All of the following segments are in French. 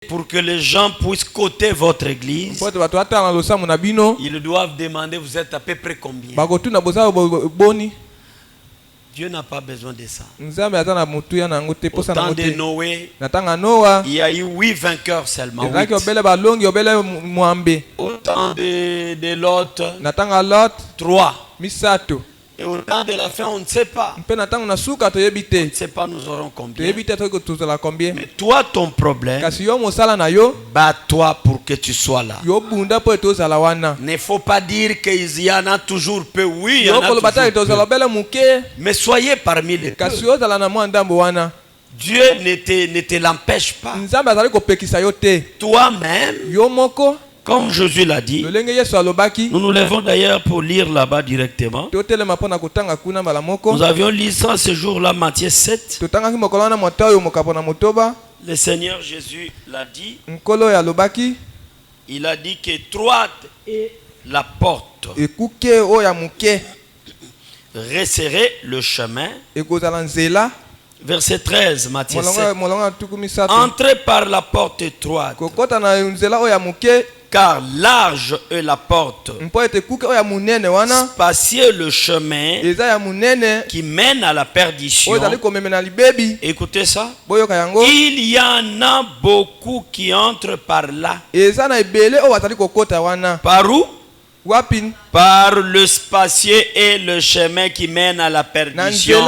Pour que les gens puissent coter votre église, ils doivent demander vous êtes à peu près combien. Dieu n'a pas besoin de ça. Au temps de Noé, il y a eu 8 vainqueurs seulement. 8. Au temps de Lot, 3. Et au temps de la fin, on ne sait pas. On ne sait pas, nous aurons combien. Mais toi, ton problème, bats-toi pour que tu sois là. Il ne faut pas dire qu'il y en a toujours peu. Oui, il y en a toujours peu. Mais soyez parmi les peu. Dieu ne te l'empêche pas. Toi-même, comme Jésus l'a dit, nous nous levons d'ailleurs pour lire là-bas directement. Nous avions lu ça ce jour-là, Matthieu 7. Le Seigneur Jésus l'a dit. Il a dit que étroite est la porte. Resserrez le chemin. Verset 13, Matthieu 7. Entrez par la porte étroite. Car large est la porte, spacieux le chemin qui mène à la perdition. Écoutez ça. Il y en a beaucoup qui entrent par là. Par où? Par le spacieux et le chemin qui mène à la perdition.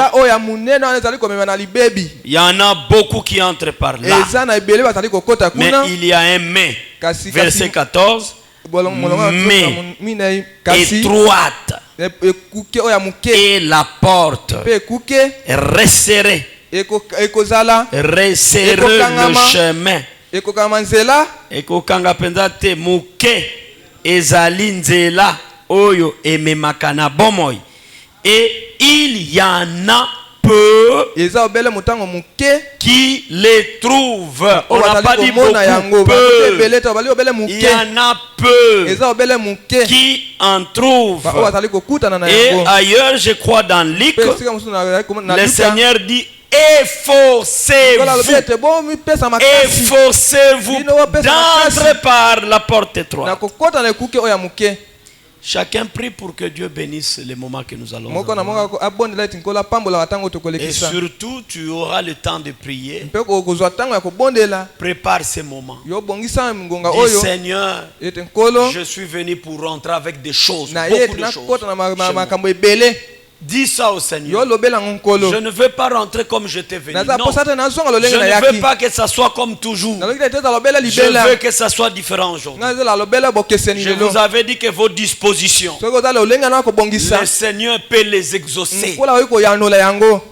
Il y en a beaucoup qui entrent par là. Mais il y a un mais. Verset 14. Mais étroite et la porte resserrée. Resserrez le chemin. Ekokanga penza te muke ezali nzela oyo ememaka na bomoi. Et il y en a peu qui les trouvent. On n'a pas dit beaucoup, peu. Il y en a peu qui en trouvent. Et ailleurs, je crois dans Luc, le Seigneur dit: efforcez-vous d'entrer par la porte étroite. Chacun prie pour que Dieu bénisse les moments que nous allons avoir. Et surtout, tu auras le temps de prier. Prépare ces moments. Dis: Seigneur, je suis venu pour rentrer avec des choses, beaucoup de choses. Dis ça au Seigneur. Je ne veux pas rentrer comme j'étais venu. Non. Je ne veux pas que ça soit comme toujours. Je veux que ça soit différent aujourd'hui. Je vous avais dit que vos dispositions, le Seigneur peut les exaucer.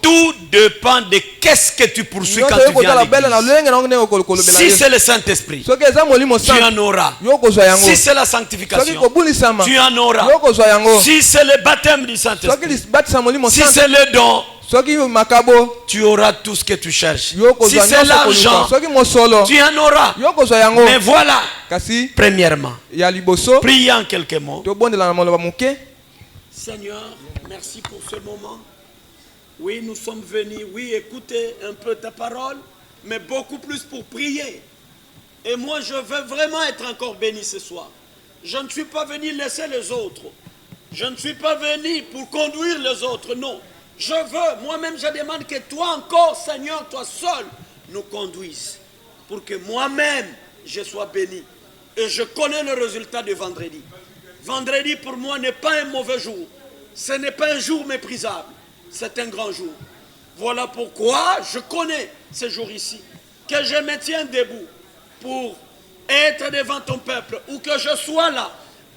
Tout dépend de qu'est-ce que tu poursuis quand tu viens à l'église. Si c'est le Saint-Esprit, tu en auras. Si c'est la sanctification, tu en auras. Si c'est le baptême du Saint-Esprit, si c'est le don, tu auras tout ce que tu cherches. Si c'est l'argent, tu en auras. Mais voilà, premièrement, priez en quelques mots. Seigneur, merci pour ce moment. Oui, nous sommes venus, oui, écouter un peu ta parole, mais beaucoup plus pour prier. Et moi, je veux vraiment être encore béni ce soir. Je ne suis pas venu laisser les autres. Je ne suis pas venu pour conduire les autres, non. Je veux, moi-même, je demande que toi encore, Seigneur, toi seul, nous conduises. Pour que moi-même, je sois béni. Et je connais le résultat de vendredi. Vendredi, pour moi, n'est pas un mauvais jour. Ce n'est pas un jour méprisable. C'est un grand jour. Voilà pourquoi je connais ce jour ici. Que je me tienne debout pour être devant ton peuple. Ou que je sois là.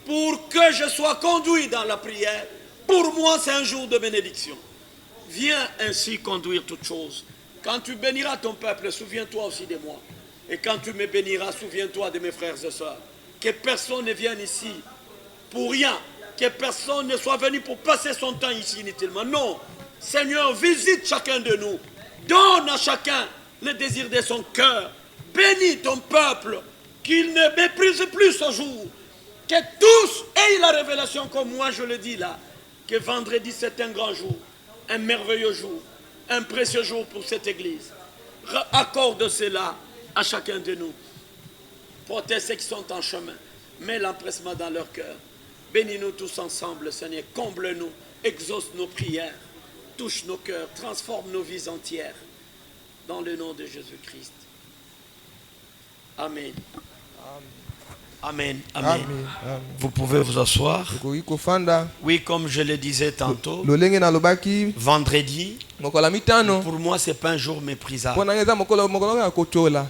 Pour que je sois conduit dans la prière. Pour moi, c'est un jour de bénédiction. Viens ainsi conduire toutes choses. Quand tu béniras ton peuple, souviens-toi aussi de moi. Et quand tu me béniras, souviens-toi de mes frères et sœurs. Que personne ne vienne ici pour rien. Que personne ne soit venu pour passer son temps ici inutilement. Non. Seigneur, visite chacun de nous. Donne à chacun le désir de son cœur. Bénis ton peuple. Qu'il ne méprise plus ce jour. Que tous aient la révélation comme moi je le dis là. Que vendredi c'est un grand jour. Un merveilleux jour. Un précieux jour pour cette église. Accorde cela à chacun de nous. Protège ceux qui sont en chemin. Mets l'empressement dans leur cœur. Bénis-nous tous ensemble, Seigneur. Comble-nous, exauce nos prières, touche nos cœurs, transforme nos vies entières. Dans le nom de Jésus-Christ. Amen. Amen. Amen. Amen. Vous pouvez vous asseoir. Oui, comme je le disais tantôt, vendredi, pour moi, ce n'est pas un jour méprisable.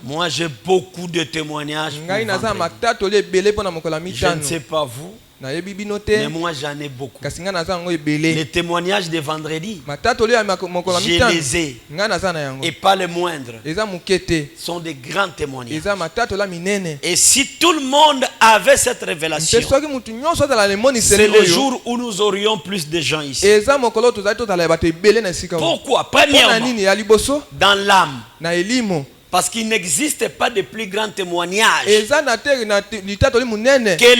Moi, j'ai beaucoup de témoignages. Je ne sais pas vous, mais moi, j'en ai beaucoup. Les témoignages de vendredi, je les ai. Et pas les moindres. Sont des grands témoignages. Et si tout le monde avait cette révélation, c'est le jour où nous aurions plus de gens ici. Pourquoi? Premièrement, dans l'âme. Parce qu'il n'existe pas de plus grand témoignage que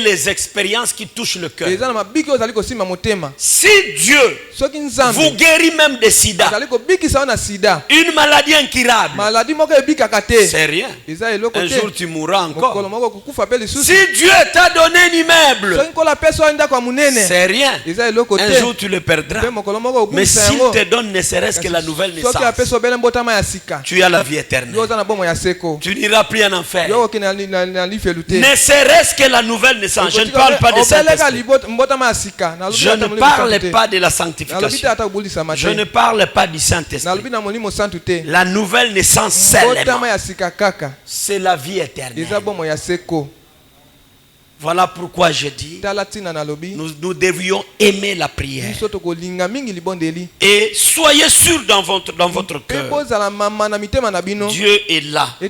les expériences qui touchent le cœur. Si Dieu vous guérit même de sida, une maladie incurable, c'est rien. Un jour tu mourras encore. Si Dieu t'a donné un immeuble, c'est rien. Un jour tu le perdras. Mais s'il te donne ne serait-ce que la nouvelle naissance, tu as la vie éternelle. Tu n'iras plus en enfer. Ne serait-ce que la nouvelle naissance. Je ne parle pas de Saint-Esprit. Je ne parle pas de la sanctification. Je ne parle pas du Saint-Esprit. La nouvelle naissance seulement, c'est la vie éternelle. Voilà pourquoi je dis, nous devions aimer la prière. Et soyez sûrs dans votre cœur, Dieu est là. Et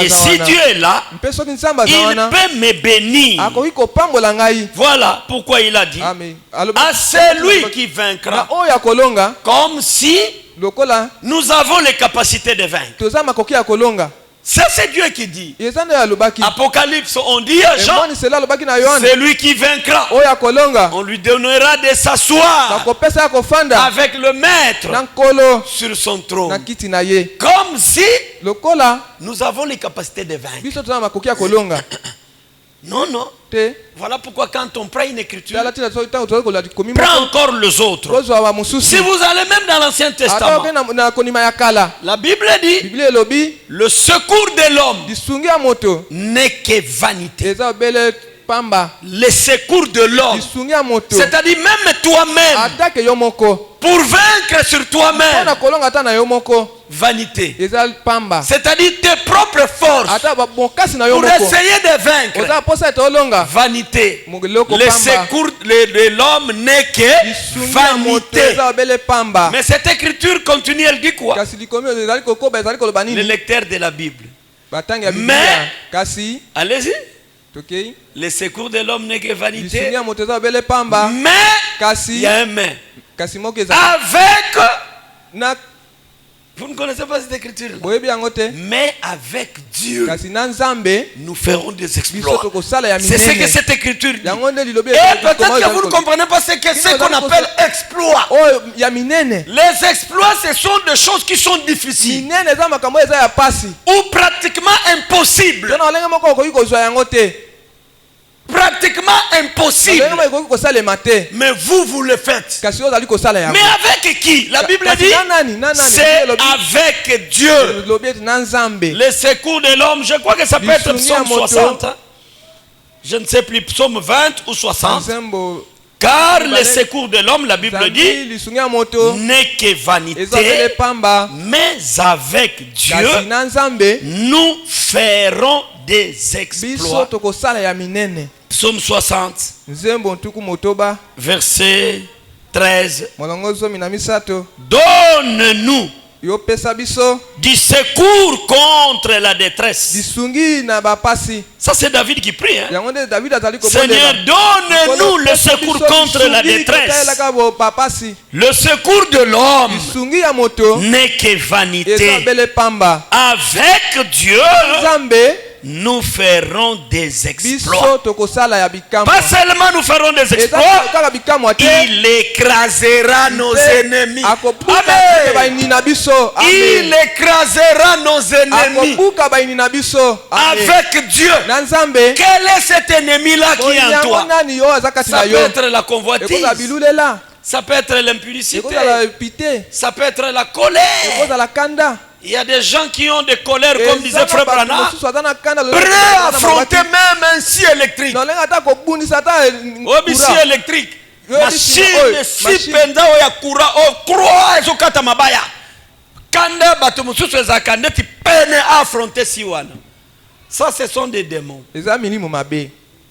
si Dieu est là, il peut me bénir. Voilà pourquoi il a dit, à celui qui vaincra, comme si nous avons les capacités de vaincre. Ça c'est Dieu qui dit. Apocalypse, on dit à Jean, c'est lui qui vaincra. On lui donnera de s'asseoir avec le maître sur son trône. Comme si nous avons les capacités de vaincre. Non, non. Voilà pourquoi quand on prend une écriture, prends encore les autres. Si vous allez même dans l'Ancien Testament, la Bible dit, le secours de l'homme n'est que vanité. Le secours de l'homme, c'est-à-dire même toi-même, pour vaincre sur toi-même, vanité. C'est-à-dire tes propres forces pour essayer de vaincre, vanité. Le secours de l'homme n'est que vanité. Mais cette écriture continue, elle dit quoi? Le lecteur de la Bible. Mais, allez-y. Le secours de l'homme n'est que vanité. Mais, il y a un mais. Avec, vous ne connaissez pas cette écriture, mais avec Dieu, nous ferons des exploits. C'est ce que cette écriture dit. Et peut-être que vous ne comprenez pas ce qu'on appelle exploit. Les exploits, ce sont des choses qui sont difficiles ou pratiquement impossibles. Pratiquement impossible. Mais vous le faites. Mais avec qui? La Bible dit, c'est avec Dieu. Le secours de l'homme, je crois que ça peut être psaume 60. Je ne sais plus, psaume 20 ou 60. Car le secours de l'homme, la Bible dit, n'est que vanité, mais avec Dieu, nous ferons des exploits. Psaume 60, verset 13. Donne-nous du secours contre la détresse. Ça c'est David qui prie. Seigneur, donne-nous le secours contre la détresse. Le secours de l'homme n'est que vanité. Avec Dieu, nous ferons des exploits. exploits. Pas seulement nous ferons des exploits, il écrasera nos ennemis. Amen. Il écrasera nos ennemis. Avec Dieu. Quel est cet ennemi-là qui est en toi? Ça peut être la convoitise. Ça peut être l'impudicité. Ça peut être la colère. Il y a des gens qui ont des colères, comme disait Frère Branham, prêts à affronter même un scie électrique. Scie électrique. Machine, si penda oya kura o croix ezokata mabaya. Kanda bato mususu ezakande ti peine à affronter siwana. Ça, ce sont des démons. Il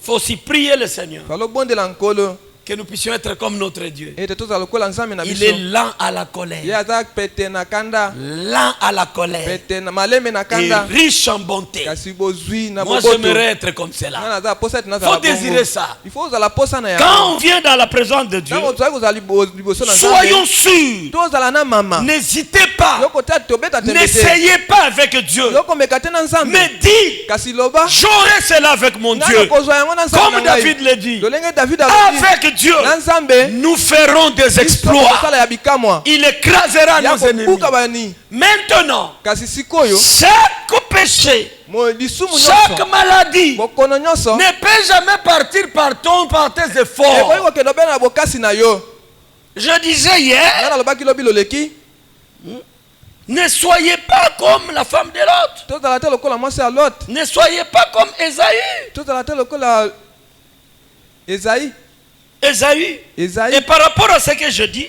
faut aussi prier le Seigneur. Que nous puissions être comme notre Dieu. Il est lent à la colère. Lent à la colère. Et riche en bonté. Moi, j'aimerais être comme cela. Il faut désirer ça. Quand on vient dans la présence de Dieu, soyons sûrs. N'hésitez pas. N'essayez pas avec Dieu. Mais dites, j'aurai cela avec mon Dieu. Comme David le dit. Avec Dieu, nous ferons des exploits. Il écrasera nos ennemis. Maintenant, chaque péché, chaque maladie ne peut jamais partir par tes efforts. Je disais hier, ne soyez pas comme la femme de Lot. Ne soyez pas comme Ésaü. Et par rapport à ce que je dis,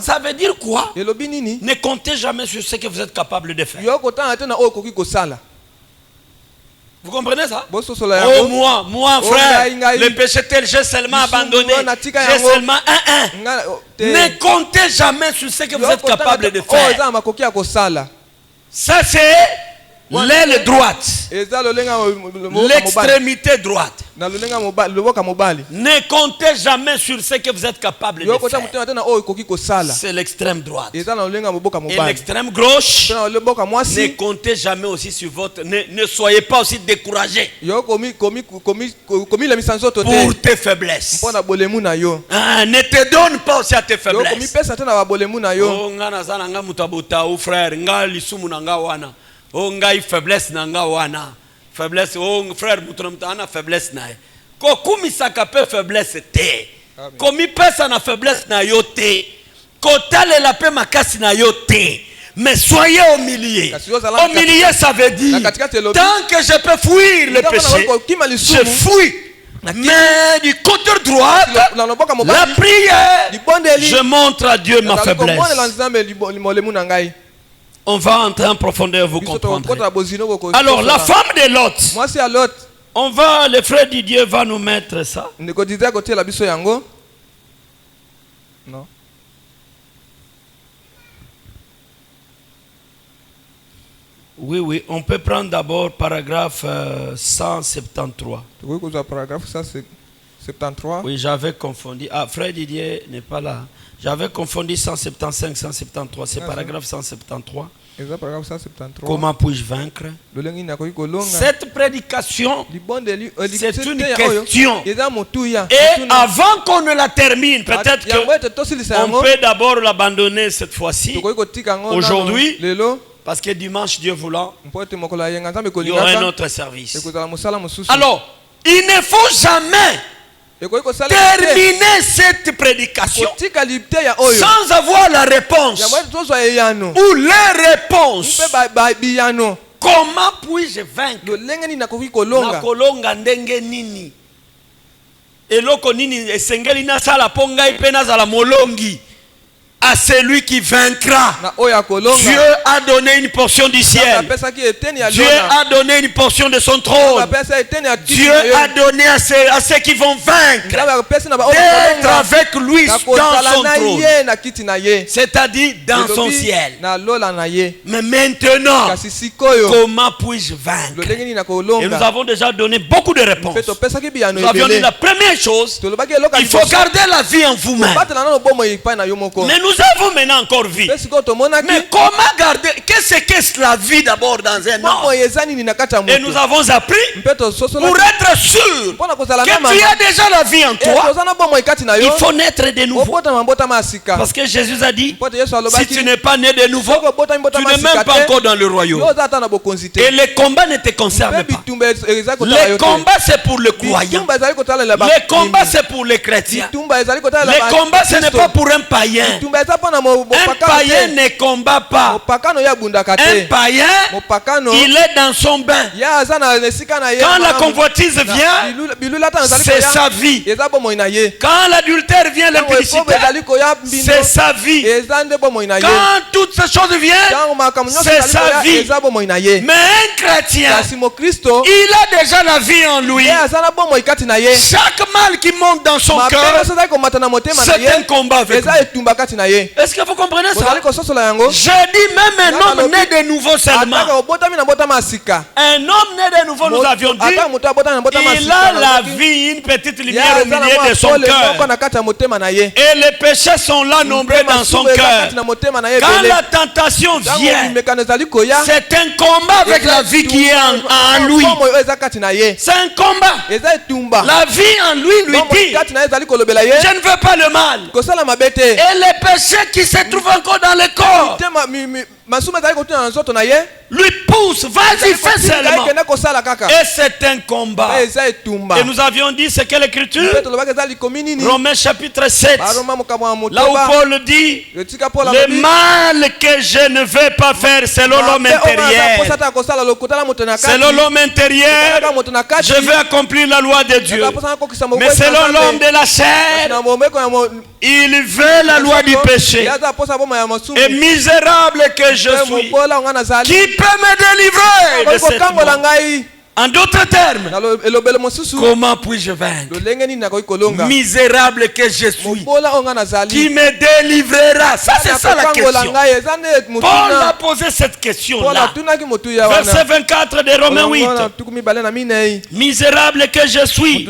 ça veut dire quoi? Ne comptez jamais sur ce que vous êtes capable de faire. Vous comprenez ça? Oh moi frère, le péché tel, j'ai seulement abandonné, j'ai seulement un. Ne comptez jamais sur ce que vous êtes capable de faire. Ça c'est l'aile droite, l'extrémité droite. Ne comptez jamais sur ce que vous êtes capable de faire. C'est l'extrême droite. Et l'extrême gauche, ne comptez jamais aussi sur votre... Ne soyez pas aussi découragés pour tes faiblesses. Ne te donne pas aussi à tes faiblesses. Oh frère, oh ngai faiblesse nanga wana faiblesse oh frère mutonamtana faiblesse nae ko kumisaka pe faiblesse te komi pesa na faiblesse na yo te ko talela pe makasi na yo te. Mais soyez au milieu. Au milieu, ça veut dire tant que je peux fuir le péché, je fuis. Mais du côté droit, la prière, je montre à Dieu ma faiblesse. On va entrer en profondeur, vous comprendrez. Alors, la femme de Lot, on va, le frère Didier va nous mettre ça. Non. Oui, on peut prendre d'abord paragraphe 173. Paragraphe 173. Oui, j'avais confondu. Ah, frère Didier n'est pas là. J'avais confondu 175, 173. C'est paragraphe 173. Comment puis-je vaincre? Cette prédication, c'est une question. Et avant qu'on ne la termine, peut-être qu'on peut d'abord l'abandonner cette fois-ci, aujourd'hui, parce que dimanche, Dieu voulant, il y aura un autre service. Alors, il ne faut jamais terminer cette prédication sans avoir la réponse ou les réponses. Comment puis-je vaincre? Nakolonga ndenge nini? Eloko nini esengeli na sala ponga ipena za la molongi. À celui qui vaincra. Dieu a donné une portion du ciel. Dieu a donné une portion de son trône. Dieu a donné à ceux qui vont vaincre d'être avec lui dans son trône. C'est-à-dire dans son ciel. Mais maintenant, comment puis-je vaincre? Et nous avons déjà donné beaucoup de réponses. Nous avions dit la première chose, il faut garder la vie en vous-même. Mais nous avons maintenant encore vie. Mpe sikoyo tomonaki Mais comment garder? Qu'est-ce la vie d'abord dans un moko homme? eza nini na kati ya Et nous moto avons appris mpe tososola pour être sûr mpona kozala na que tu as déjà la vie en toi. toza na bomoi kati na Il yo faut naître de nouveau. obotama mbotama ya sika Parce que Jésus a dit, mpo te yesu si alobaki tu n'es pas né de nouveau, soki obotami tu mbotama ya n'es même sika pas te encore dans le royaume. yo oza ata na bokonzi te Et les combats ne te concernent mpe pas. bitumba eza kotala Les yo te combats, c'est pour le croyant. bitumba ezali kotalela Les combats, c'est pour les chrétiens. bitumba ezali kotalela Les combats, ce n'est pas pour un païen. bitumba eza mpona Un mopakano païen te ne combat pas. mopakano ye abundaka Un te païen, mopakano il est dans son bain. ye aza na esika na ye Quand la convoitise vient, bilula ata ezali c'est koya sa vie. eza bomoi na ye Quand l'adultère vient, ntango l'impudicité, ekobo ezali koya mbindo c'est sa vie. eza nde bomoi na ye Quand toutes ces choses viennent, ntango makambo nyonso c'est ezali sa koya vie. eza bomoi na ye Mais un chrétien, kasi mokristo il a déjà la vie en lui. ye aza na bomoi kati na ye Chaque mal qui monte dans son mabe cœur, nyonso ezali komata na motema na c'est un ye combat avec lui. eza etumba kati na ye Est-ce que vous comprenez ça? ozali kososola yango Je dis même un homme né de nouveau seulement. ataka obotami na botama ya sika Un homme né de nouveau, nous avions dit, ataka moto abotami na botama ya il sika a la vie, une petite ye lumière au aza na milieu mwa de son pole moko cœur. na kati ya motema na ye Et les péchés sont là nombreux dans son masumu eza cœur. kati na motema na ye Quand ebele la tentation ntango vient, bimekano ezali koya c'est un combat avec la vie qui est en lui. bomoi oyo eza kati na ye C'est un combat. eza etumba La vie en lui lui bomoi dit, kati na ye ezali kolobela ye je ne veux pas le mal. kosala mabe te Et les péchés qui se trouvent encore dans le corps te masumu ezali kotina na nzoto na ye lui poussent. Vas-y, fais seulement. ekende kosala kaka Et c'est un combat. eza etumba Et nous avions dit, c'est quelle écriture? mpe tolobaki eza likomi nini Romains chapitre 7. baroma makambo ya Là où motoba Paul dit, etika paul le mal que je ne veux pas faire selon l'homme intérieur. posata kosala lokotala moto na kati Selon l'homme intérieur, kaka moto na kati je vais accomplir la loi de Dieu. posana kokisa Mais selon l'homme de la chair, na momeko ya il veut la loi du péché. yaza posa boma ya masumu Et misérable que je suis, mobola nga nazali qui peut me délivrer de cette kokangola mort? ngai En d'autres termes, na elobelo mosusu comment puis-je vaincre? lolenge nini nakoki kolonga Misérable que je suis, mobola oyo nga qui nazali me délivrera? Ça, c'est ça la kokangola question. ngai eza nde Paul a motuna posé cette paul question-là. atunaki motu ya Verset wana 24 de Romains 8. tuku mibale na minei Misérable que je suis.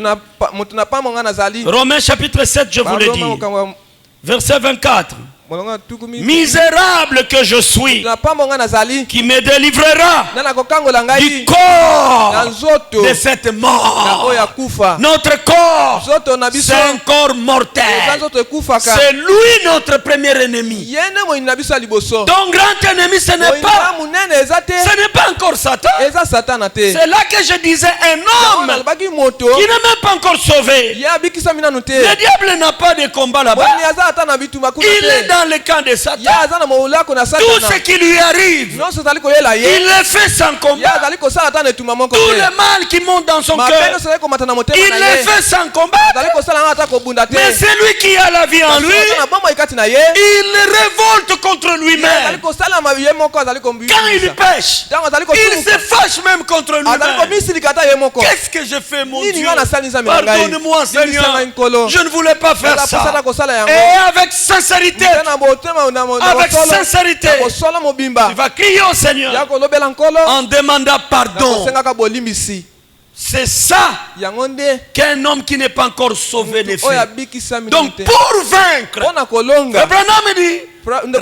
motu na pamba nga nazali Romains chapitre 7, je vous le Baroma dis. makambo ya Verset 24. molongo ya tuku Misérable que je suis, na pamba nga nazali qui me délivrera na nakokangola du ngai na corps nzoto de cette na mort. oyo ya kufa Notre corps, nzoto na biso c'est un corps eza mortel. nzoto ekufaka C'est lui notre premier ennemi. ye nde moyini na biso ya liboso Ton grand ennemi, ce n'est moyini na pas, monene eza te ce n'est pas encore Satan. eza satana te C'est là que je disais un homme nalobaki moto qui n'est même pas encore sauvé. ye abikisami nanu te Le diable n'a pas de combat là-bas. moyini aza ata na bitumba kuna Il est te dans le camp de ye Satan. aza na molako na Tout satana ce qui lui arrive, nyonso ezali koyela il ye le fait sans ye combat. azali kosala ata na etumba moko Tout te le mal qui monte dans son mabe cœur, nyonso ezali komata na motema il na le ye fait sans combat. azali kosala ngo ata kobunda te Mais celui qui a la vie en lui, aza na bomoi kati na ye il révolte contre azali lui-même. kosalama ye moko azali Quand il kombisa pêche, ntango azali il se kosumuka fâche même contre azali lui-même. komisilika ata ye moko Qu'est-ce que je fais, mon nini Dieu? nga nasali nzambe na ngai Pardonne-moi, Yebisangai Seigneur. nkolo Je ne voulais pas faire ça. posata kosala yango Et avec sincérité, Mpe na motema na avec sincérité, kosola mobimba tu vas crier au ya Seigneur kolobela nkolo en demandant pardon. nakosengaka bolimbisi C'est ça yango nde qu'un homme qui n'est pas encore sauvé ne oyo fait. abikisami Donc te pour vaincre, mpo na kolonga Abraham dit,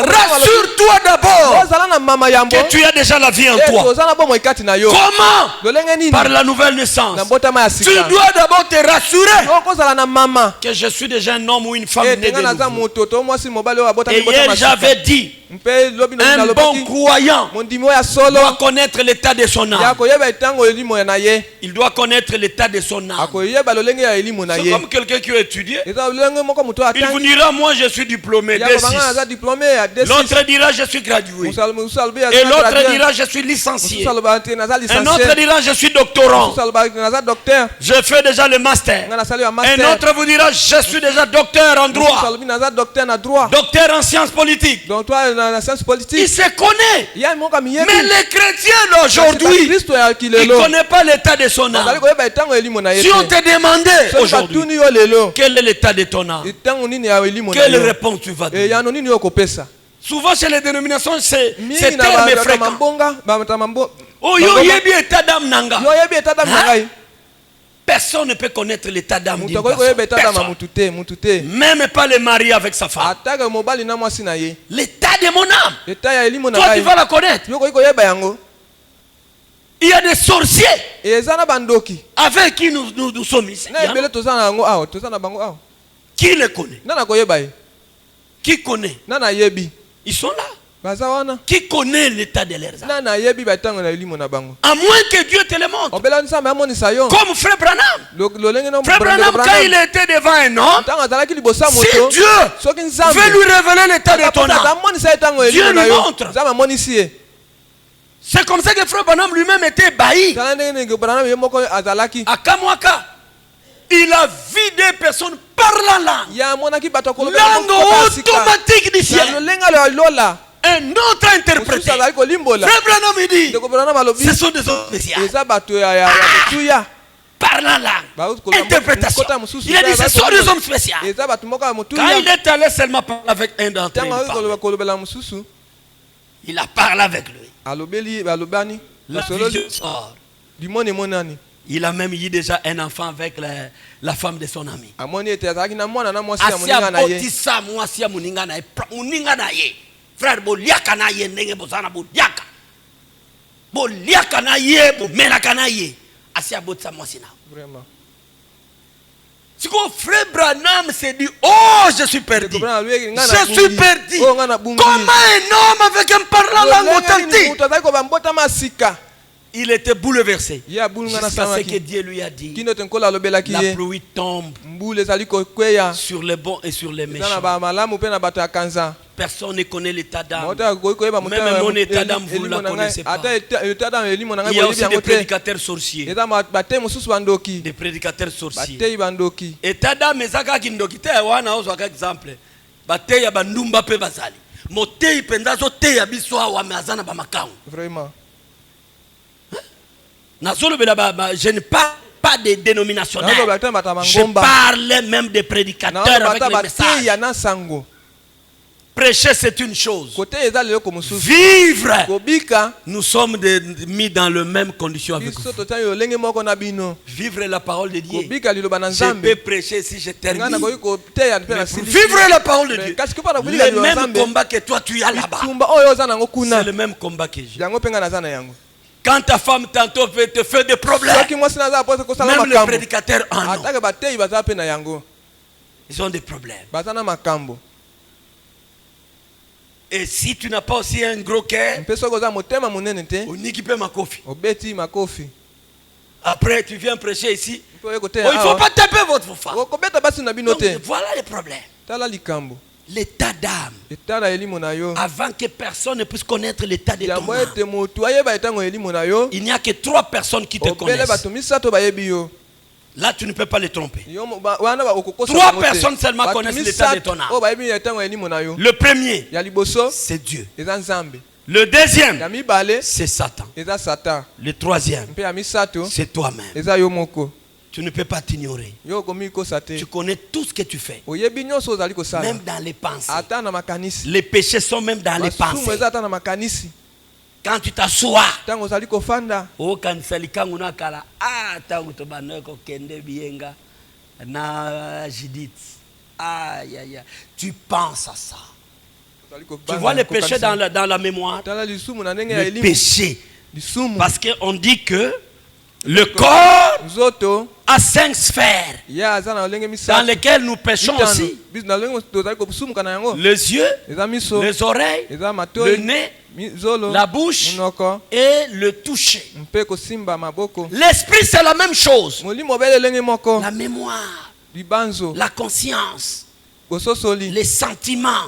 rassure-toi d'abord ozala na mama yambo que tu as déjà la vie en ete toi. oza na bomoi kati na yo Comment? lolenge nini Par la nouvelle naissance. na mbotama ya Tu sika dois d'abord te rassurer okozala na mama que je suis déjà un homme ou une femme née ete nga de naza nouveau. moto to mwasi mobali oyo abotami Et hier botama j'avais sika dit, mpe lobi un bon nalobaki croyant mondimi oyo ya solo doit connaître l'état de son ya âme. koyeba etango elimo na ye Il doit connaître l'état de son âme. akoyeba lolenge ya elimo na C'est ye comme quelqu'un qui a étudié. eza lolenge moko moto Il vous atangi dira, moi je suis diplômé ya kobanga naza D6. diplôme ya D6 L'autre dira, je suis gradué. mosusu alobi Et l'autre dira, je suis licencié. mosusu aloba te naza Un autre licencié dira, je suis doctorant. mosusu aloba naza docteur Je fais déjà le master. nga nasali ya Un master autre vous dira, je suis déjà docteur en mosusu droit. alobi naza docteur na droit Docteur en sciences politiques. donc toi na science Il politique se connaît. ya moko miyebi Mais les chrétiens d'aujourd'hui, kristo ya ils ne kilelo connaissent pas l'état de son azali âme. koyeba etango elimo na ye Si on te te demandait soki aujourd'hui, batuni yo lelo quel est l'état de ton âme? etango nini ya elimo na Quelle yo réponse tu vas donner? eyano nini yo okopesa Souvent chez les dénominations, c'est mingi terme na est fréquent. mambonga bamata mambo Oh, yo yebi état d'âme nanga. yo yebi etata na ngai Personne ne peut connaître l'état d'âme d'une Mutu akoki koyeba personne. état d'âme mutu te, mutu te. Même pas le mari avec sa femme. Ataka mobali na mwasi na ye. L'état de mon âme. État ya elimo na Toi, tu ngai. vas la connaître. Yo koki koyeba yango. Il y a des sorciers Eza na bandoki. avec qui nous sommes ici. Na ebele toza na yango awa, toza na bango awa. Qui les connaît? Nana koyeba ye. Qui connaît? Nana yebi. Ils sont là. Baza wana. Qui connaît l'état de leurs âmes? Nana yebi ba tango na elimo na bango. À moins que Dieu te le montre. Obela nsambe amonisa yo. Comme Frère Branham. Lolenge no Frère Branham, quand il était devant un homme, tango azalaki libosa si moto. Dieu Soki nsambe. veut lui révéler l'état de ton âme, amonisa ye tango Dieu elimo na lui yo. montre. Nzambe amonisi ye. C'est comme ça que Frère Branham lui-même était ébahi. Tala ndenge nenge Branham ye moko azalaki. À Kamwaka, il a vu des personnes parlant langue. Ya monaki bato koloba. Langue automatique du ciel. Lolenga lo lola. Un autre interprète. Frère Frère Branham il dit, Branham alobi. ce sont des hommes spéciaux. Eza bato ya tuya. Parlant langue. Interprétation. Il a dit, ce sont des hommes spéciaux. Eza bato moko ya Quand mutuya. il est allé seulement parler avec un d'entre Tango eux, kolobela mususu. il a parlé avec lui. Alobeli alobani. La vision sort. Dimone monani. Il a même eu déjà un enfant avec la femme de son ami. Amoni ete azalaki na mwana na mwasi ya Asia moninga na ye. botisa mwasi ya moninga na ye. Moninga na ye. Frère boliaka na ye ndenge bozana boliaka. Boliaka na ye, bomelaka na ye. Asia botisa mwasi na. Vraiment. C'est que Frère Branham s'est dit, oh je suis perdu. Je suis perdu. Comment un homme avec un parlant langue authentique? Il était bouleversé. Jusqu'à ce que Dieu lui a dit, la pluie tombe sur les bons et sur les méchants. Personne ne connaît l'état d'âme. Même mon état d'âme, vous ne la connaissez pas. Il y a aussi des prédicateurs sorciers. Des prédicateurs sorciers. État d'âme, ezaka kindoki te wana ozo ka exemple. Bateya bandumba pe bazali. Motei penza zo te ya biso awa me azana ba makango. Vraiment. Je ne parle pas des dénominationnels. Je parle même des prédicateurs avec les messages. Prêcher, c'est une chose. Vivre, nous sommes mis dans les mêmes conditions avec vous. Vivre la parole de Dieu. Je peux prêcher si je termine. Mais pour vivre la parole de Dieu, le même combat que toi tu as là-bas, c'est le même combat que j'ai. Quand ta femme tantôt te fait des problèmes, même les prédicateurs en ont. Ils ont des problèmes. Et si tu n'as pas aussi un gros cœur, on équipe ma coffee. Après tu viens prêcher ici. Oh, il ne faut pas taper votre femme. Donc, voilà le problème. L'état d'âme. Avant que personne ne puisse connaître l'état de ton âme, il n'y a que 3 personnes qui te connaissent. Là, tu ne peux pas les tromper. 3 personnes seulement connaissent l'état de ton âme. Le premier, c'est Dieu. Le deuxième, c'est Satan. Le troisième, c'est toi-même. Tu ne peux pas t'ignorer. Tu connais tout ce que tu fais. Même dans les pensées. Les péchés sont même dans les pensées. Quand tu t'assois, oh kanisa likangu nakala tangu to banoko kende bienga na Judith. Tu penses à ça. Tu vois les péchés dans la mémoire. Le péché. Parce qu'on dit que le corps a 5 sphères dans lesquelles nous péchons aussi. Les yeux, les oreilles, le nez, la bouche et le toucher. L'esprit, c'est la même chose. La mémoire, la conscience, les sentiments,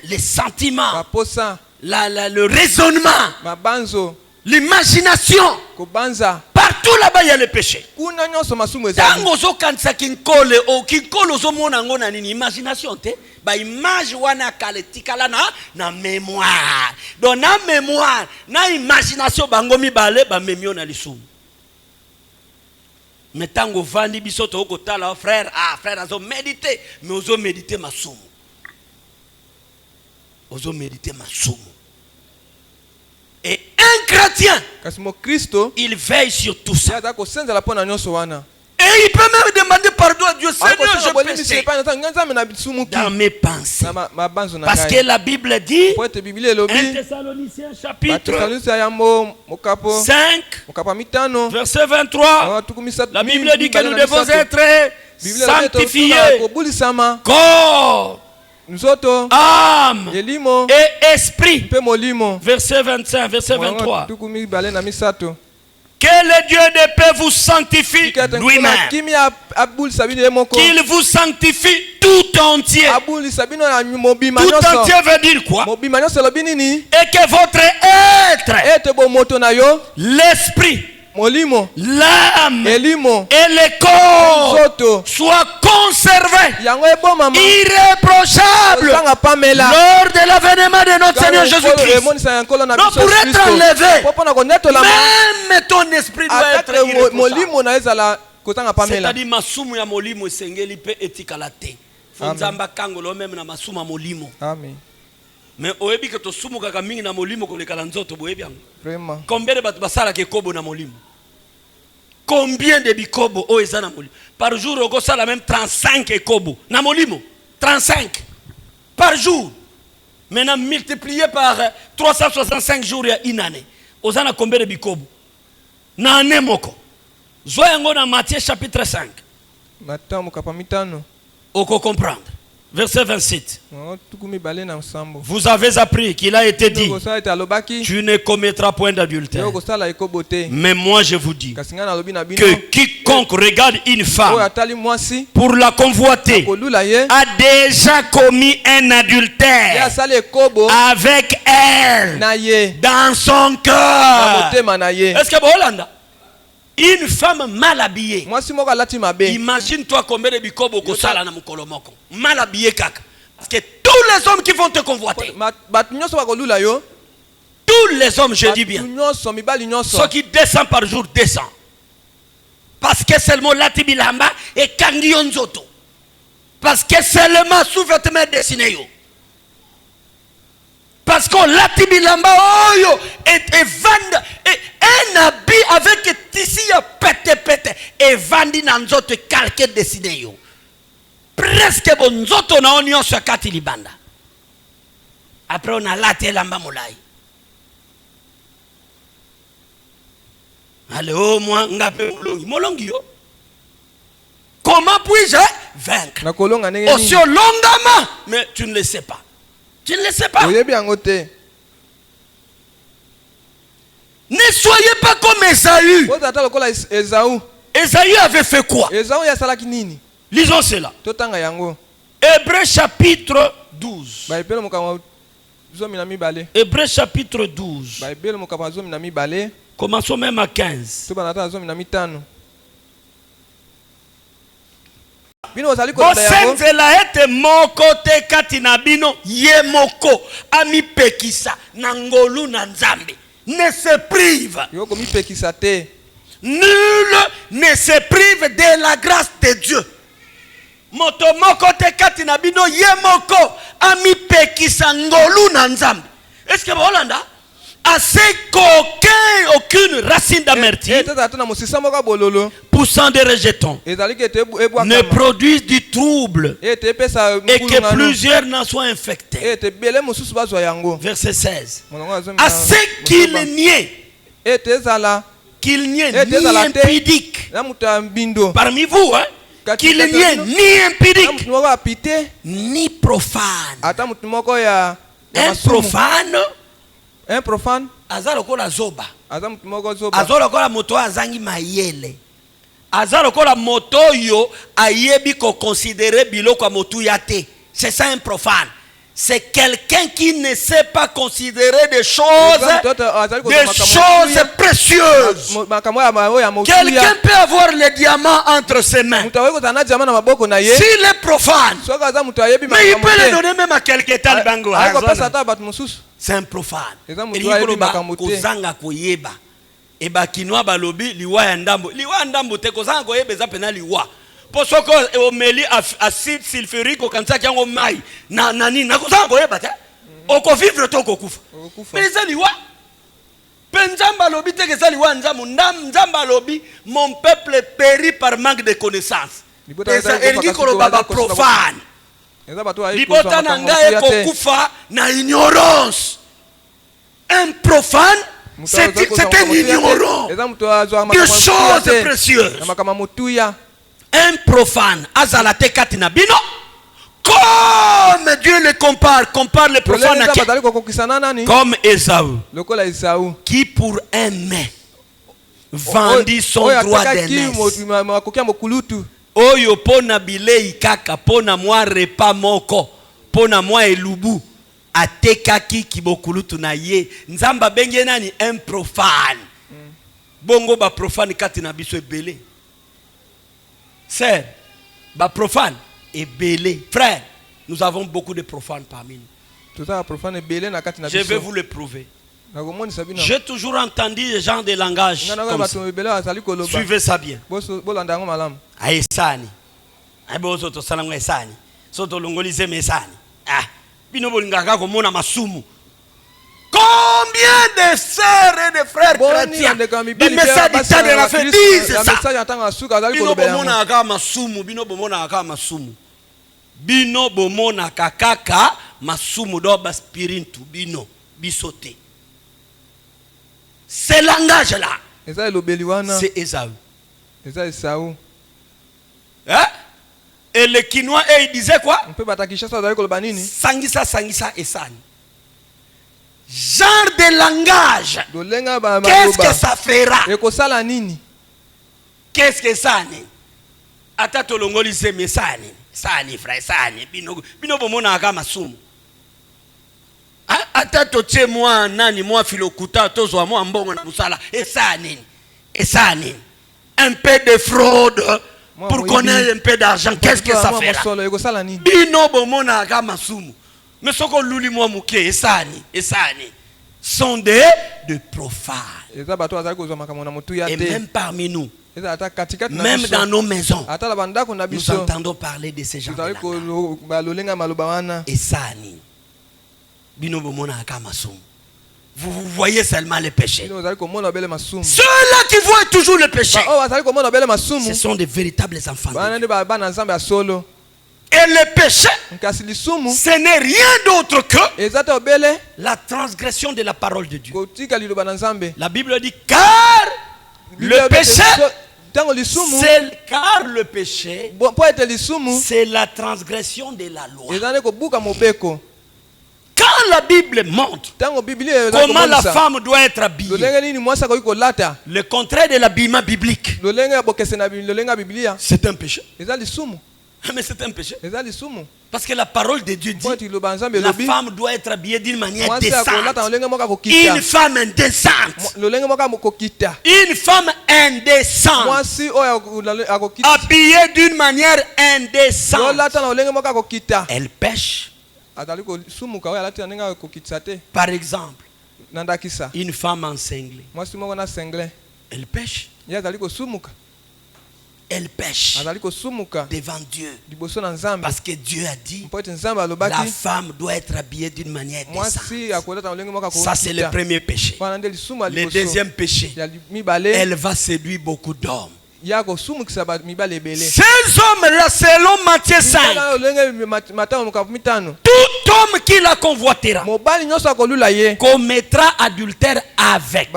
les sentiments, le raisonnement, l'imagination. Partout là-bas il y a le péché. Tango zo kanisa kinkole o kinkolo zo mona ngona nini imagination te ba image wana kaletikala na mémoire. Donc na mémoire na imagination bango mibale ba memio na lisumu. Mais tango vandi biso to kotala frère frère azo méditer mais ozo méditer masumu. Ozo méditer masumu. Et un chrétien, kasi mokristo il veille sur tout ye ça. aza kosenzela mpo na nyonso wana Et il peut même demander pardon à Dieu. Seigneur, akosenga je bolimbisi péché epai na ntango ngai nzambe na bisumuki dans mes pensées. na mabanzo na Parce que ngai la Bible dit, po ete biblia elobi 1 Thessaloniciens chapitre batesalonisa yango mokapo 5, mokapo ya mitano verset 23. La Bible dit que nous devons être sanctifiés, kobulisama corps, nzoto âme elimo et esprit. mpe molimo Verset 25, verset 23. tuku mibale na misato Que le Dieu de paix vous sanctifie Ikete lui-même. nkuna kimi abulisa bino ye moko Qu'il vous sanctifie tout entier. abulisa bino na mobima Tout nyonso entier veut dire quoi? mobima nyonso elobi nini Et que votre être, ete bomoto na yo l'esprit, molimo l'âme elimo et le corps nzoto soient conservés yango ebomama irréprochables ozanga pamela lors de l'avènement de notre Seigneur Jésus-Christ. emonisa ya nkolo na Non, biso pour être Kristo. enlevé, Po mpona konetolama même ton esprit doit être atake irréprochable. molimo na ezala kozanga pamela C'est-à-dire masumu ya molimo esengeli pe etikala te. Fo nzamba kangolo même na masumu ya molimo. amen Mais oyebi ke tosumukaka mingi na molimo koleka na nzoto boyebi yango. vraiment Combien de bato basalaka ekobo na molimo? Combien de bikobo oyo eza na molimo? Par jour okosala même 35 ekobo na molimo. 35 par jour. Maintenant multiplié par 365 jours ya une année. Ozana combien de bikobo? Na année moko. Zwa yango na Matthieu chapitre 5. matamu mokapo ya mitano Oko comprendre. Verset 27. tuku mibale na nsambo Vous avez appris qu'il a été dit, kosala ete alobaki tu ne commettras point d'adultère. yo kosala ekobo te Mais moi je vous dis kasi ngai nalobi na bino que quiconque regarde une oyo femme atali mwasi pour la convoiter kolula ye a déjà commis un ye adultère asali ekobo avec elle na ye dans son na cœur. motema na ye Est-ce que Bolanda? Une femme mal habillée. mwasi moko alati mabe Imagine-toi combien de bikobo kosala na mukolo moko. Mal habillée kaka. Parce que tous les hommes qui vont te convoiter, bato nyonso bakolula yo tous les hommes, je dis bien, bato nyonso mibali nyonso ceux qui descendent par jour descendent. Parce que seulement lati bilamba et kangi nzoto. Parce que seulement sous-vêtements dessinés yo. Parce qu'on lati bilamba oyo et vend un habit avec tissu ya pete et vandi na nzoto calqué dessiné yo. Presque bon nzoto na onyo so kati libanda. Après on a lati lamba molai. Allez, oh, moi, molongi yo. Comment puis-je vaincre? nakolonga ndenge nini Aussi longama, mais tu ne le sais pas. Tu ne le sais pas. oyebi yango te Ne soyez pas comme Esaü. ozata lokola Esaü Esaü avait fait quoi? Esaü asalaki nini Lisons cela. totanga yango Hébreux chapitre 12. baebele mokambo zomi na mibale Hébreux chapitre 12. baebele mokambo zomi na mibale Commençons même à 15. to banata zomi na mitano bino ozali kolanda yango Bosenzela ete moko te kati na bino ye moko amipekisa na ngolu na nzambe. Ne se prive. yo komipekisa te Nul ne se prive de la grâce de Dieu. Moto moko te kati na bino ye moko amipekisa ngolu na nzambe. Est-ce que Bolanda a ce aucune racine d'amertume tata na mosisa moko bololo poussant des rejetons ezali ke te ne ebwaka produisent du trouble ete epesa et que plusieurs n'en soient infectés. ete bele mosusu bazwa yango Verset 16. molongo ya zomi À na- ce qu'il nie ete ezala ni ezala te impudique na moto ya mbindo parmi vous, hein, Kati qu'il kati nie bino. ni na impudique moto moko apite ni profane. ata moto moko ya Un masumu profane un profane aza lokola zoba, aza moto moko zoba aza lokola moto azangi mayele, aza lokola moto yo ayebi ko considérer biloko ya motu ya te. C'est ça un profane. C'est quelqu'un qui ne sait pas considérer des choses précieuses. Quelqu'un peut avoir les diamants entre ses mains. moto akoki kozala na diama na maboko na ye S'il est profane, soki aza moto ayebi mais il makambo peut le te donner même à quelqu'un tal bango. akopesa ata bato mosusu C'est un profane. Eza moto Elingi ayebi koloba makambo te. kozanga koyeba. E bakinois balobi liwa ya ndambo. Liwa ya ndambo te kozanga koyeba eza pena liwa. Po soko omeli acide sulfurique okansaki yango mai na nini na kozanga koyeba te. Oko vivre to kokufa. Mais eza liwa. Nzamba lobi te kezali wa nzamu nzamba lobi mon peuple périt par manque de connaissances. Elingi koloba ba profane. Libota na ngai ekokufa na ignorance. Un profane, c'est un ignorant de choses précieuses. Un profane, azalate katina bino. Comme Dieu le compare les profanes comme Ésaü, qui pour un mets vendit son droit d'aînesse. Oyo pona bilei kaka pona moi repas moko pona moi elubu atekaki kibokulutu na ye nzamba benge nani un profane. Bongo ba profane kati na biso ebele. C'est ba profane ebele. Frère, nous avons beaucoup de profanes parmi nous. Je vais vous le prouver. J'ai toujours entendu les gens de langage comme ça. Suivez ça bien. Aesani. Aibozo to salango esani. Soto longolize mesani. Ah, bino bolingaka ko mona masumu. Combien de sœurs et de frères chrétiens des messages du temps de la fin disent ça. Bino bomona aka masumu, bino bomona aka masumu. Bino bomona kaka masumu do baspirintu bino bisote. Ce langage là, c'est Ésaü. Hein? Et le Kinois, il disait quoi? Sangisa esani. Genre de langage. Qu'est-ce que ça fera? Qu'est-ce que ça n'est? Ata tolongoli se mesani. Sani frère sani. Bino bomona aka masumu. Ata toche moi nani moi filokuta tozwa moi mbongo na musala. Esani. Un peu de fraude. Pour connaître un peu d'argent, qu'est-ce que ça fera? Bino bomona aka masumu. Mais ce qu'on luli moi muke esani sont de profanes. Et même parmi nous, même dans nos maisons, nous entendons parler de ces gens. Esani. Bino bomona aka masumu. Vous voyez seulement les péchés. Ceux-là qui voient toujours le péché, ce sont des véritables enfants. Et le péché, ce n'est rien d'autre que la transgression de la parole de Dieu. La Bible dit car le péché, c'est la transgression de la loi. Quand la Bible montre comment la femme doit être habillée, le contraire de l'habillement biblique, c'est un péché. Mais c'est un péché. Parce que la parole de Dieu dit la femme doit être habillée d'une manière décente. Une femme indécente. Une femme indécente. Habillée d'une manière indécente. Elle pêche. Par exemple, une femme encinglée, elle pêche. Elle pêche devant Dieu. Parce que Dieu a dit la femme doit être habillée d'une manière décente. Ça c'est le premier péché. Le deuxième péché, elle va séduire beaucoup d'hommes. Ces hommes-là, selon Matthieu 5, tout homme qui la convoitera commettra adultère avec.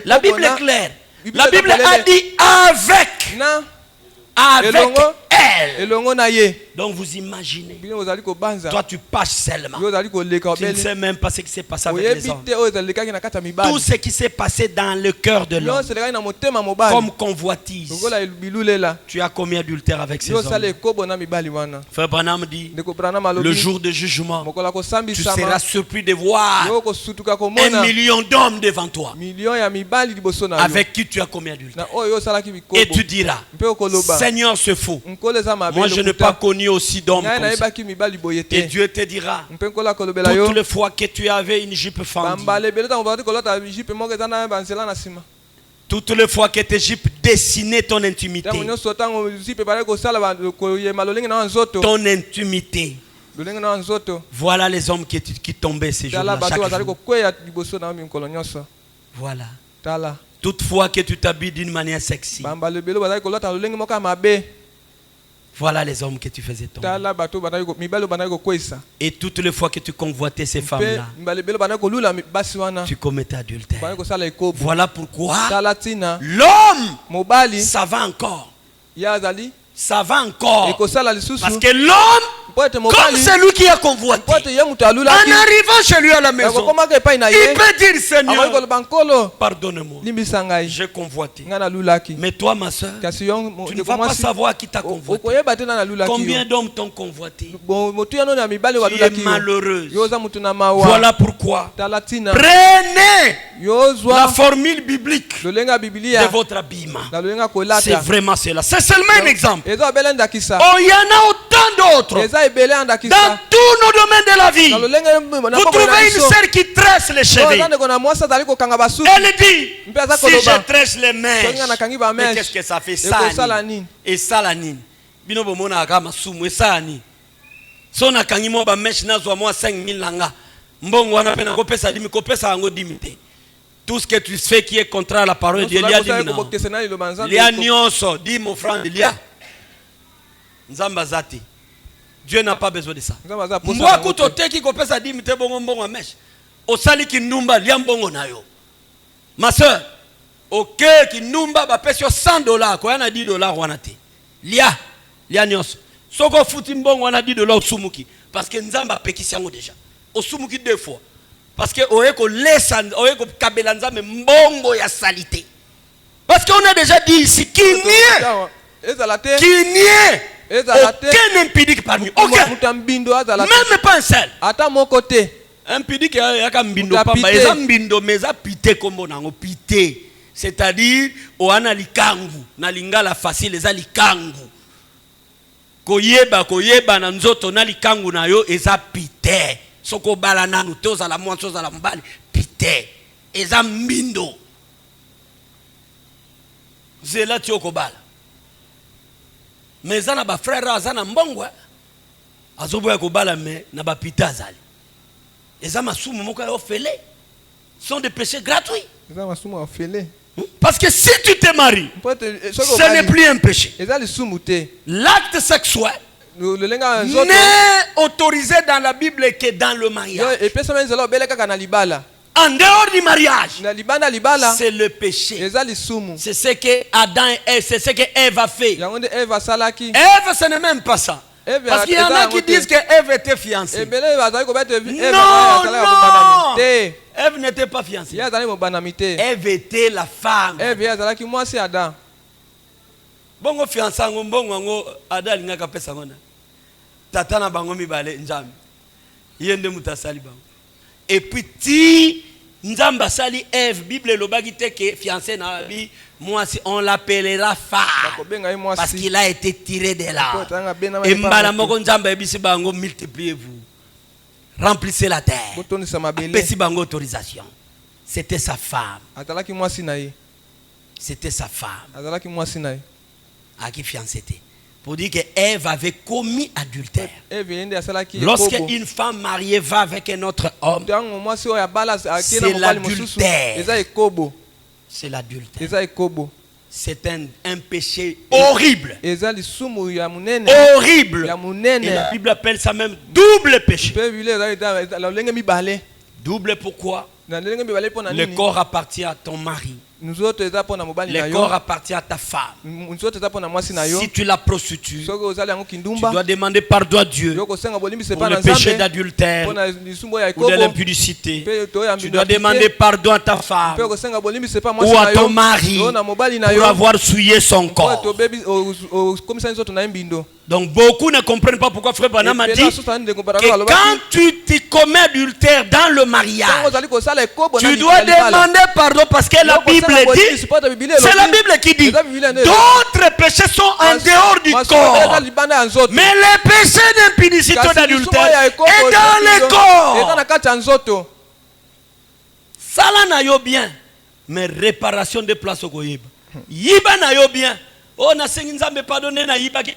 La Bible est claire. La Bible a dit avec elle. Donc vous imaginez, toi tu passes seulement, tu ne sais même pas ce qui s'est passé avec les hommes. Tout ce qui s'est passé dans le cœur de l'homme comme convoitise. Tu as commis adultère avec ces hommes. Frère Branham dit, le jour de jugement, tu seras surpris de voir 1 million d'hommes devant toi avec qui tu as commis adultère. Et tu diras, Seigneur, c'est faux. Moi je n'ai pas connu aussi d'hommes comme ça. Et Dieu te dira, toutes les fois que tu avais une jupe fendue, toutes les fois que tes jupes dessinaient ton intimité, voilà les hommes qui tombaient ces jours-là chaque jour. Voilà. Tala. Toutefois que tu t'habilles d'une manière sexy. Bamba lebelo bazali kolata lolenge moka mabe. Voilà les hommes que tu faisais tomber. Tala bato bazali ko mibalo bazali ko kwesa. Et toutes les fois que tu convoitais ces femmes-là, Mbalebelo bazali ko lula basi wana. tu commettais adultère. Bazali ko sala ikobo. Voilà pourquoi Tala tina. l'homme, Mobali ça va encore. yazali. Ça va encore. Eko sala lisusu. Parce que l'homme, comme c'est lui qui a convoité, en arrivant chez lui à la maison, il peut dire Seigneur, pardonne-moi, j'ai convoité. Mais toi, ma soeur, tu ne vas pas savoir qui t'a convoité. Combien d'hommes t'ont convoité? Tu es malheureuse. Voilà pourquoi prenez la formule biblique de votre habillement. C'est vraiment cela. C'est seulement un exemple. Oh, il y en a autant d'autres. Dans tous nos domaines de la vie, vous trouvez une sœur qui tresse les cheveux. Elle dit, si je tresse les mèches, mais qu'est-ce que ça fait? Ça et ça la nine. Bino bomona akama sumu ça ni. So na kangi mo ba mèche na zo mo 5000 langa. Mbongo wana pena ko pesa dimi ko pesa ngo dimité. Tout ce que tu fais qui est contraire à la parole de Dieu, il y a dimina. Il y a nyonso, dis mon frère, il y a Nzamba zati. Dieu n'a pas besoin de ça. Moi, kutote qui kopesa dimité bongo mbongo mèche. Osali ki numba liambongo nayo. Ma soeur, ok ki numba ba pesio $100 ko yana $10 wana te. Lia nyonso. Soko futi mbongo wana $10 osumuki parce que nzamba pekisi yango déjà. Osumuki 2 fois. Parce que oyeko lesa oyeko kabela nzambe mbongo ya salité. Parce qu'on a déjà dit ici qu'il n'y ait aucun impudique parmi eux. Aucun. Même pas un seul. Impudique yaka mbindo pamba eza mbindo meza pité kombo nango pité. C'est-à-dire oana likangu na lingala facile eza likangu. Koyeba na nzoto na likangu na yo eza pité. Soko bala nanu te ozala mwanso ozala mbali pité. Eza mbindo. Zela ti okobala. Mais eza na ba frère azana mbongo. Azoboya kobala mais na ba pité azali. Eza masumu moko ya ofele. Sont des péchés gratuits. Eza masumu ya ofele. Parce que si tu te maries, ce n'est plus un péché. L'acte sexuel n'est autorisé dans la Bible que dans le mariage. En dehors du mariage, c'est le péché. C'est ce que Adam et Ève, c'est ce que Ève a fait. Ève, ce n'est même pas ça. Parce qu'il y en a qui disent que Ève était fiancée. Non. Ève n'était pas fiancée. Ève était la femme. Bongo fiancé bongo Adam lingaka pesa ngona. Tata na bango mibale nzambe. Yende mutasali bango. Et puis ti nzamba sali Ève, Bible lobaki te que fiancé na bi moi si on l'appellera femme parce qu'il a été tiré de là. Et mbala moko nzamba ebisi bango multipliez-vous. Remplissez la terre. Pesi bango autorisation. C'était sa femme. C'était sa femme. À qui fiancé. Pour dire que Ève avait commis adultère. Lorsque une femme mariée va avec un autre homme, c'est l'adultère. C'est l'adultère. C'est un péché horrible. Horrible. Et la Bible appelle ça même double péché. Double pourquoi? Le corps appartient à ton mari. Le corps appartient à ta femme. Si tu la prostitues, tu dois demander pardon à Dieu pour le péché d'adultère ou de l'impudicité. Tu dois demander pardon à ta femme ou à ton mari pour avoir souillé son corps. Donc beaucoup ne comprennent pas pourquoi Frère Branham a dit que quand tu commets adultère dans le mariage, tu dois demander pardon parce que la Bible dit, c'est la Bible qui dit, d'autres péchés sont en dehors du corps, mais les péchés d'impudicité d'adultère est dans le corps. Sala na yo bien, mais réparation de place au goyeba. Yiba na yo bien, oh na sengi nzambe pardonner na yiba ki.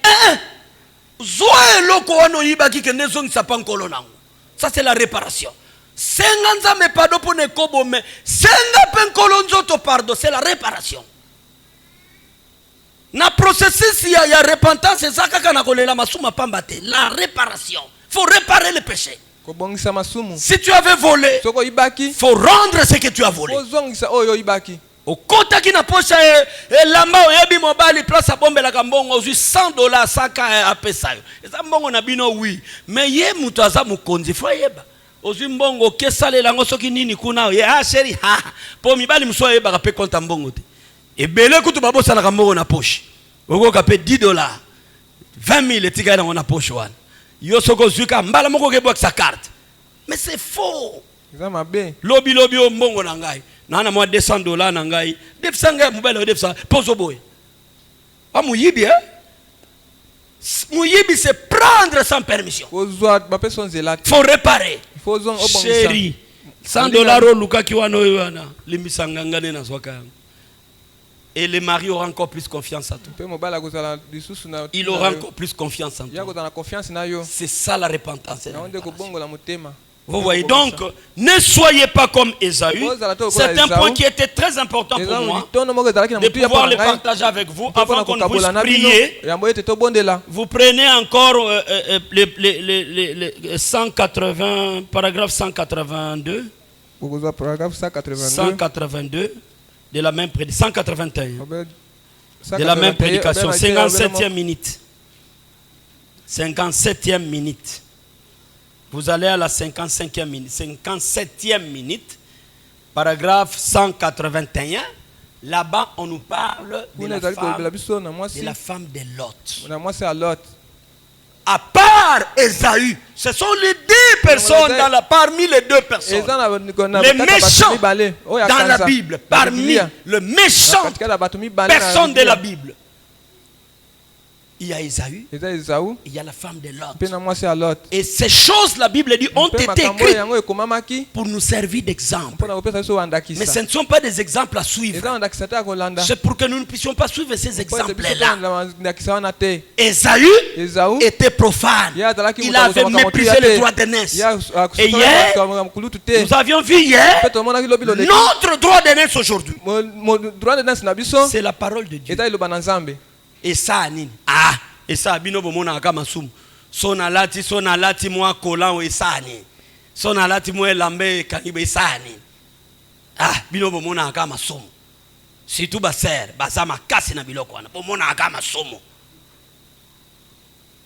Ça c'est la réparation. Senganza me pardon pour ne kobo me. Senga penkolonzoto pardon, c'est la réparation. Na processus ya repentance c'est ça kaka na kolela masuma pambate. La réparation. Faut réparer le péché. Si tu avais volé, faut rendre ce que tu as volé. Au kota ki na pocha lamba oyebi mobali place a bombe la kambongo ozu $100 100 apesa yo. Eza mbongo na bino oui, mais ye mutu aza mukonzi fo yeba. Ozu mbongo kesale lango soki nini kuna ye chéri ha po mibali mso yeba ka pe konta mbongo te. Ebele kutu babosa la kambongo na poche. Oko ka pe $10, 20,000 etika na poche wana. Yo soko zuka mbala moko ke box sa carte. Mais c'est faux. Lobi o mbongo na ngai. Nana moi $200 na ngai. Defsanga mobile defsa pozo boy. Ah muyibi Muyibi c'est prendre sans permission. Faut réparer. Chéri. $100 luka ki wana limisanga ngane na swaka. Et le mari aura encore plus confiance en toi. Il aura encore plus confiance en toi. C'est ça la repentance. Vous voyez donc, ne soyez pas comme Ésaü. C'est un point qui était très important pour moi, de pouvoir le partager avec vous avant qu'on puisse prier. Vous prenez encore les 180, paragraphe 182. 182. De la même prédication, 181. De la même prédication, 57e minute. 57e minute. Vous allez à la 55e minute. 57e minute, paragraphe 181. Là-bas, on nous parle de la femme de Lot. À part Ésaü, ce sont les deux personnes parmi les deux personnes. Les méchants dans la Bible, parmi les méchants personnes de la Bible. Il y a Ésaü, il y a la femme de Lot. Et ces choses, la Bible dit, ont été écrites pour nous servir d'exemple. Mais ce ne sont pas des exemples à suivre. C'est pour que nous ne puissions pas suivre ces exemples-là. Ésaü était profane. Il avait méprisé le droit d'aînesse. Et hier, nous avions vu hier notre droit d'aînesse aujourd'hui. C'est la parole de Dieu. Et ça nini et ça bino bomona kama sumu sona lati moi kolan et ça ni sona lati moi lambe kanibe ça ni bino bomona kama sumu si tout baser bazama kasi na biloko wana bomona kama sumu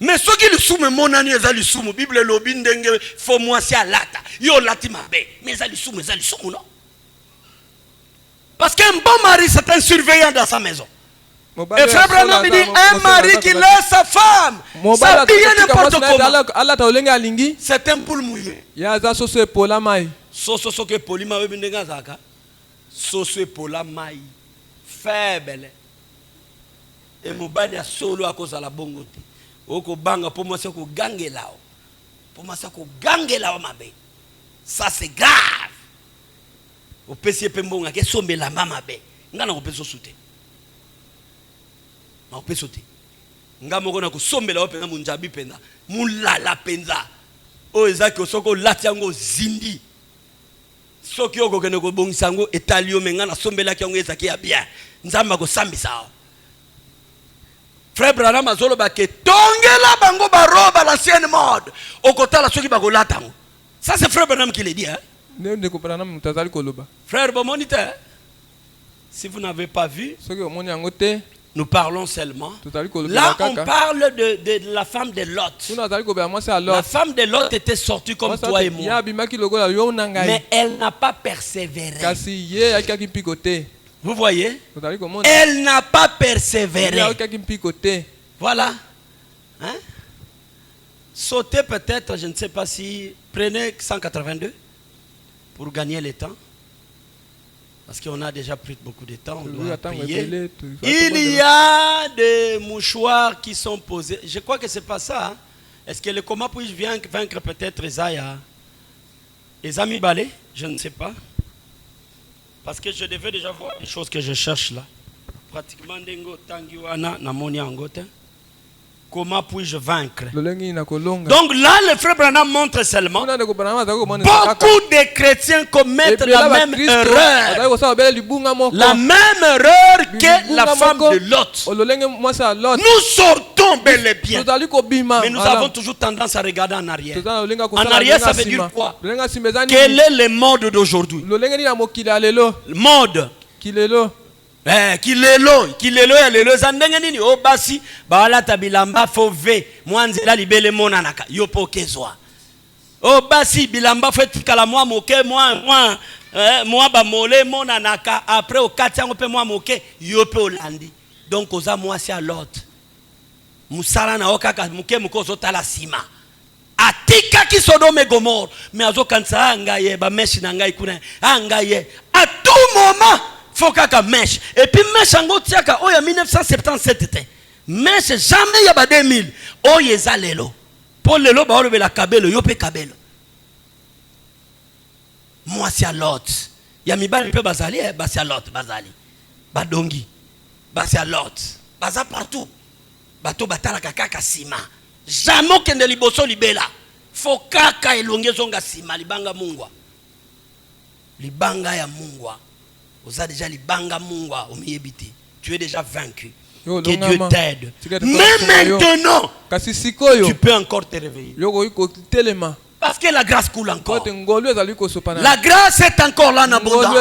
mais ce qui le sumu monani ezali sumu Bible lobi ndenge fo moi si alata yo lati mabe mais ezali sumu non parce qu'un bon mari c'est un surveillant dans sa maison. Et frère Branham dit un mari qui laisse sa femme s'habiller n'importe comment. C'est un poule mouillé. Soso ke polima we bindenga zaka. Soso pola mai. Faible. Et mobali ya solo akoza la bongo te. Oko banga pour moi c'est ko gangela. Pour moi c'est ko gangela mabe. Ça c'est grave. Au PC pembonga ke sombe la mama be. Ngana ko peso soute. Ma peut sauter. Ngamoko na kusombela openga munjabi penda. Mulala penza. O ezaki osoko latiango zindi. Soki oko kene ko bongisango etalio menga na sombela ki yango ezaki ya bien. Nzamba ko sambisa. Frère Branham azolo ba ke tongela bango ba roba l'ancienne mode. Okotala soki ba ko latango. Ça c'est frère Branham qui le dit hein. Frère Bomonite. Si vous n'avez pas vu, nous parlons seulement. Là, on parle de la femme de Lot. La femme de Lot était sortie comme toi et moi. Mais elle n'a pas persévéré. Vous voyez? Elle n'a pas persévéré. Voilà. Hein? Sautez peut-être, je ne sais pas si... Prenez 182 pour gagner le temps. Parce qu'on a déjà pris beaucoup de temps, on doit prier. Il y a des mouchoirs qui sont posés. Je crois que ce n'est pas ça. Hein? Est-ce que le comment puis-je vaincre peut-être Esaïa? Les amis balais? Je ne sais pas. Parce que je devais déjà voir les choses que je cherche là. Pratiquement, Dengo Tangiwana Namoni Angote. Comment puis-je vaincre? Donc là, le frère Branham montre seulement beaucoup de chrétiens commettent la même erreur. La même erreur que la femme de Lot. Nous sortons bel et bien. Mais nous avons toujours tendance à regarder en arrière. En arrière, ça veut dire quoi? Quel est le mode d'aujourd'hui? Mode. Kilelo ya lelo zandenge nini o basi bala tabilamba fove mwanzela libele monanaka yopokezwa o basi bilamba fait kala mwa moke mwa ba mole monanaka après au katiango pe mwa moke yope olandi donc oza mwasi a Lot musala na okaka moke mukozo tala sima atika ki Sodome Gomorrhe mais azo kansa ngaye ba meshi na ngai kuna ngaye à tout moment faut qu'à mèche et puis mèche en gros tiaka oh ya 1977 était mèche jamais ya ba 2000 oh yeza lelo pour lelo ba ole la kabelo yo pe kabelo moi c'est à Lot ya mibali pe bazali ba c'est à Lot bazali ba dongi ba c'est à Lot baza partout bato batala kaka sima jamais kende liboso libela faut kaka elongezonga sima libanga mungwa libanga ya mungwa. Vous avez déjà les banga mungwa au miébité. Tu es déjà vaincu. Que Dieu t'aide. Mais maintenant, tu peux encore te réveiller. Parce que la grâce coule encore. La grâce est encore là en abondance.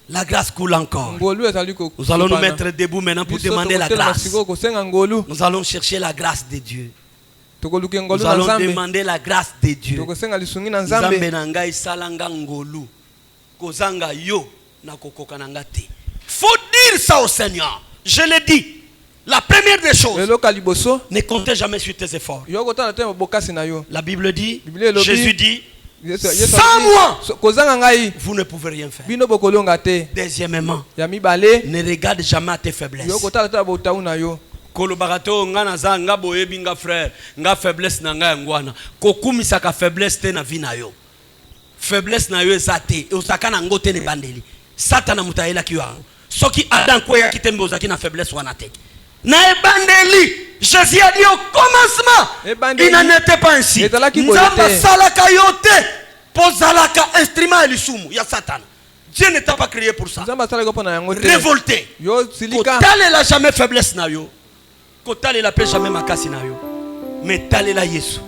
La grâce coule encore. Nous allons nous mettre debout maintenant pour demander la grâce. Nous allons chercher la grâce de Dieu. Nous allons demander la grâce de Dieu. Faut dire ça au Seigneur. Je l'ai dit. La première des choses, ne comptez jamais sur tes efforts. La Bible dit, Jésus dit, sans moi, vous ne pouvez rien faire. Deuxièmement, ne regarde jamais à tes faiblesses. Kolobarato ngana za nga boyebi nga frère nga faiblesse na nga ngwana kokumisa ka faiblesse te na vie na yo. Faiblesse na yo ezate osaka na ngote ne bandeli satana mutaela kiwa soki adam ko ya kitembe ozaki na faiblesse wana te na ebandeli. Jésus a dit au commencement il n'en était pas ainsi. Nzamba salaka yote pozalaka instrument elisumu ya satana. Dieu ne t'a pas créé pour ça. Révolté kotale la jamais faiblesse na yo kotale la paix jamais makasi na yo mais tale la Yesu.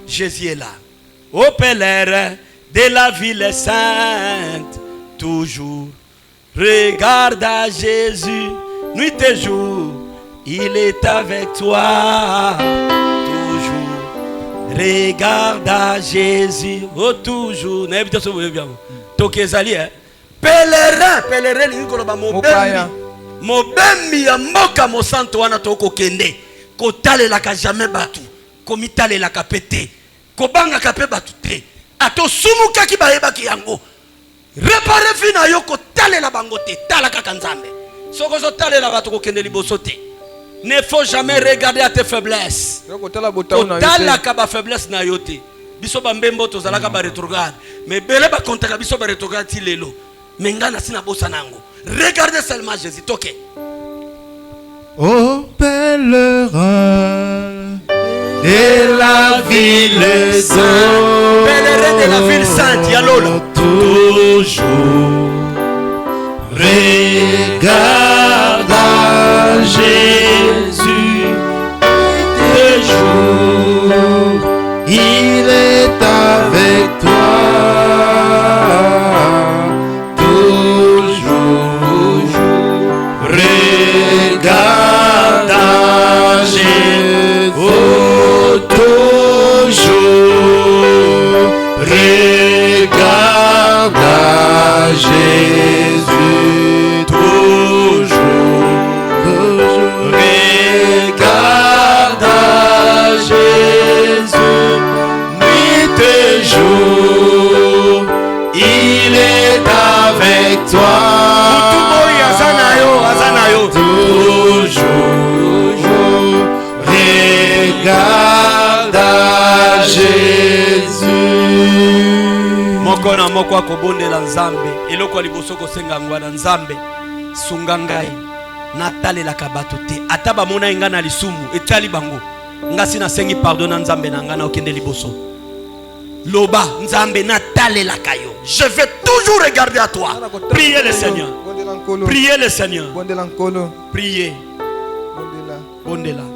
Jésus est là au pèlerin de la ville sainte, toujours. Regarde à Jésus, nuit et jour, il est avec toi, toujours. Regarde à Jésus, oh toujours. Pèlerin, mobembi ya mboka mosanto wana toko kende, kotale la ka jamais batu, komitale la ka pete, kobanga ka pe batu te. Ato sumuka ki bayeba ki yango repare fina yoko tale la bangote tala kaka nzambe soko zo tale la bato ko kende liboso te. Ne faut jamais regarder à tes faiblesses. Tala ka ba faiblesse na yote biso ba mbembo to zalaka ba retrograde mais bele ba kontaka biso ba retrograde ti lelo mengana sina bosa nango. Regardez seulement Jésus toke. Oh pèlerin de la ville sainte, pèlerin de la ville sainte, Yalola. Toujours regarde à Jésus, toujours il est avec toi, toujours regarde à Jésus. Toujours regarde à Jésus, toujours regarde à Jésus, nuit et jour, il est avec toi. Toujours regarde à Jésus. Moko na moko akobondela nzambe eloko liboso kosenga ngwana nzambe sunga ngai natale la kabato te ataba mona inga na lisumu etali bango ngasi na sengi pardon na nzambe na ngana okende liboso loba nzambe natale la kayo je vais toujours regarder à toi. Priez le Seigneur, priez le Seigneur, priez bondela.